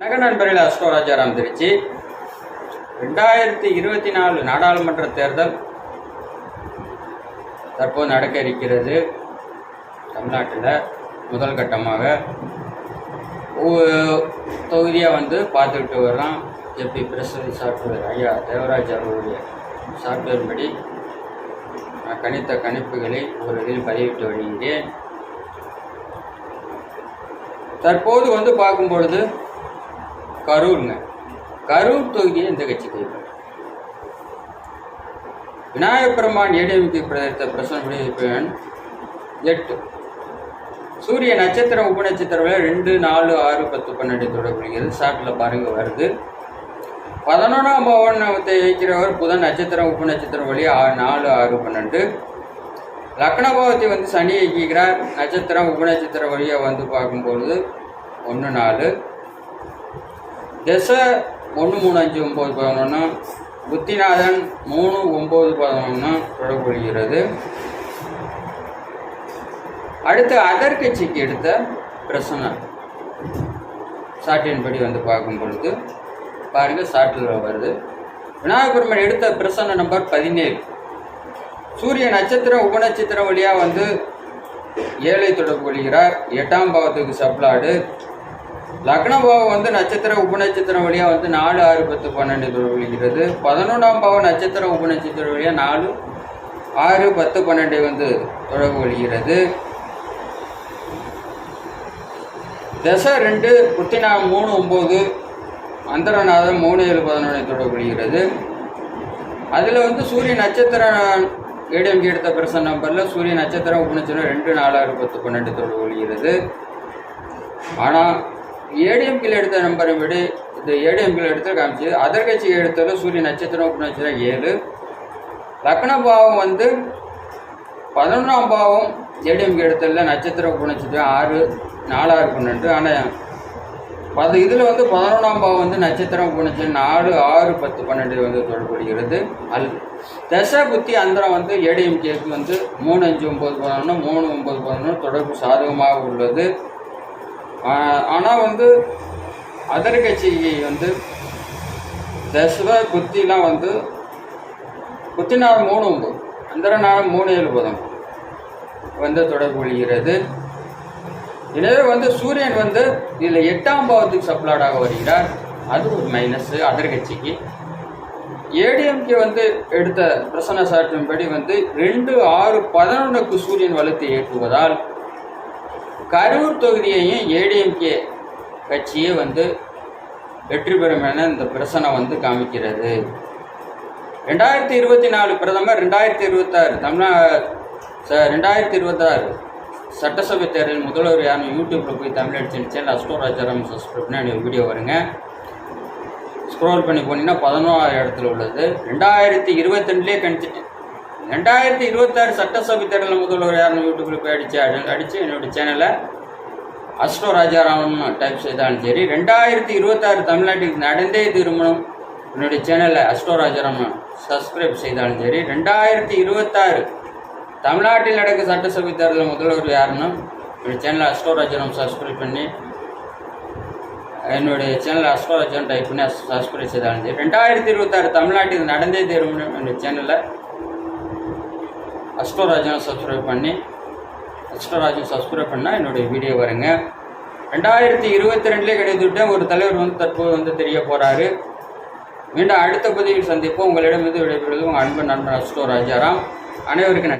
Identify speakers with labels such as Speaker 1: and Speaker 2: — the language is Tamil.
Speaker 1: வணக்க நண்பர்கள், அஸ்ட்ரோ ராஜாராம் திருச்சி. 2024 நாடாளுமன்ற தேர்தல் தற்போது நடக்க இருக்கிறது. தமிழ்நாட்டில் முதல் கட்டமாக தொகுதியாக பார்த்துக்கிட்டு வர்றோம். ஜெபி பிரசிடன்ட் சாஃப்ட்வேர் ஐயா தேவராஜ் அவர்களுடைய சாஃப்ட்வேர் நான் கணித்த கணிப்புகளை ஒரு இதில் பதிவிட்டு வருகிறேன். தற்போது பார்க்கும் பொழுது கரூர் தொகுதியை இந்த கட்சி கைப்பற்றும். விநாயகப் பெருமான் ஏடிஎம்கே பிரதேச பிரசன்ன 8 சூரிய நட்சத்திரம் உபநட்சத்திரம் 2, 4, 6, 10, 12 தொடர்புகிறது. சாட்டில் பாருங்க வருது. 11ஆம் பவனத்தை வைக்கிறவர் புதன் நட்சத்திரம் உபநட்சத்திரம் வழி 4, 6, 12. லக்ன பாவத்தை சனி இயக்குகிறார். நட்சத்திரம் உபநட்சத்திரம் வழியாக பார்க்கும்பொழுது 1, 4. திசை 1, 3, 5, 9, 11. புத்திநாதன் 3, 9, 11 தொடர்புகிறது. அடுத்து அதர் கட்சிக்கு எடுத்த பிரசனை சாட்டின்படி பார்க்கும் பொழுது பாருங்க, சாட்டில் வருது. விநாயகப் பெருமான் எடுத்த பிரசனை நம்பர் 17. சூரிய நட்சத்திரம் உபநட்சத்திரம் வழியாக 7 தொடர்பு கொள்கிறார். 8ஆம் பாவத்துக்கு சப்ளாடு. லக்ன பாவம் நட்சத்திரம் உபநட்சத்திரம் வழியாக 4, 6, 10, 12 தொடர்பு கொள்கிறது. 11ஆம் பாவம் நட்சத்திரம் உபநட்சத்திரம் வழியாக 4, 6, 10, 12 தொடர்பு கொள்கிறது. தசை 2, புத்திநாதன் 3, 9, அந்தரநாதன் 3, 7, 11 தொடர்பு கொள்கிறது. அதில் சூரிய நட்சத்திரம் ஏடிஎம்கே எடுத்த பிரசன் நம்பரில் சூரிய நட்சத்திரம் உபநட்சத்திரம் 2, 4, 6, 10, 12 தொடர்பு கொள்கிறது. ஆனால் ஏடிஎம்கேல எடுத்த நம்பரை விட இந்த ஏடிஎம்கேல எடுத்து காமிச்சு அதர் கட்சி எடுத்ததில் சூரிய நட்சத்திரம் உபநட்சத்திரம் 7. லக்ன பாவம் 11ஆம் பாவம் ஏடிஎம்கே எடுத்ததில் நட்சத்திரம் உபநட்சத்திரம் 6, 4, 6, 12. ஆனால் இதில் 11ஆம் பாவம் நட்சத்திரம் உபநட்சத்திரம் 4, 6, 10, 12 தொடர்புகிறது. தசை புத்தி அந்தரம் ஏடிஎம்கேக்கு 3, 5, 9, 11, 3, 9, 11 தொடர்பு சாதகமாக உள்ளது. ஆனால் அதர் கட்சிக்கு தசை புத்திலாம் புத்திநாதன் 3, 9, அந்தரநாதன் 3, 7, 11 தொடர்பு கொள்கிறது. எனவே சூரியன் இதில் 8ஆம் பாவத்துக்கு சப்ளாடாக வருகிறார். அது ஒரு மைனஸ் அதர் கட்சிக்கு. ஏடிஎம்கே எடுத்த பிரசன்ன சாட்டின்படி 2, 6, 11க்கு சூரியன் வலுத்தை ஏற்றுவதால் கரூர் தொகுதியையும் ஏடிஎம்கே கட்சியே வெற்றி பெறும் என இந்த பிரசனை காமிக்கிறது. 2024 பிரதமர், 2026 சட்டசபை தேர்தல் முதல்வர் யாரும் யூடியூப்பில் போய் தமிழ் அடிச்சு சேனல் அஸ்ட்ரோ ராஜாராம் சப்ஸ்கிரைப் பண்ணி வீடியோ வருங்க. ஸ்க்ரோல் பண்ணி போனீங்கன்னா 11ஆவது இடத்துல உள்ளது. 2022 கணிச்சிட்டு 2026 சட்டசபை தேர்தலில் முதல்வர் யாரும் யூடியூப்பில் போய் அடித்து என்னுடைய சேனலை அஸ்ட்ரோ ராஜாராம் டைப் செய்தாலும் சரி. 2026 தமிழ்நாட்டில் நடந்தே திருமணம் என்னுடைய சேனலை அஸ்ட்ரோ ராஜாராம் சப்ஸ்கிரைப் செய்தாலும் சரி. 2026 தமிழ்நாட்டில் நடக்க சட்டசபை தேர்தலில் முதல்வர் யாருன்னு என்னுடைய சேனலை அஸ்ட்ரோ ராஜாராம் சப்ஸ்கிரைப் பண்ணி என்னுடைய சேனல் அஸ்ட்ரோ ராஜாராம் டைப் பண்ணி சப்ஸ்கிரைப் செய்தாலும் சரி. 2026 தமிழ்நாட்டில் நடந்தே திருமணம் என்னுடைய சேனலில் அஸ்ட்ரோ ராஜாராம் சப்ஸ்கிரைப் பண்ணால் என்னுடைய வீடியோ வருங்க. 2022 கிடைத்துவிட்டேன். ஒரு தலைவர் தற்போது தெரிய போகிறாரு. மீண்டும் அடுத்த பதிவில் சந்திப்போம். உங்களிடம் விடைபெறுவது உங்கள் அன்பு நண்பன் அஸ்ட்ரோ ராஜாராம். அனைவருக்கும்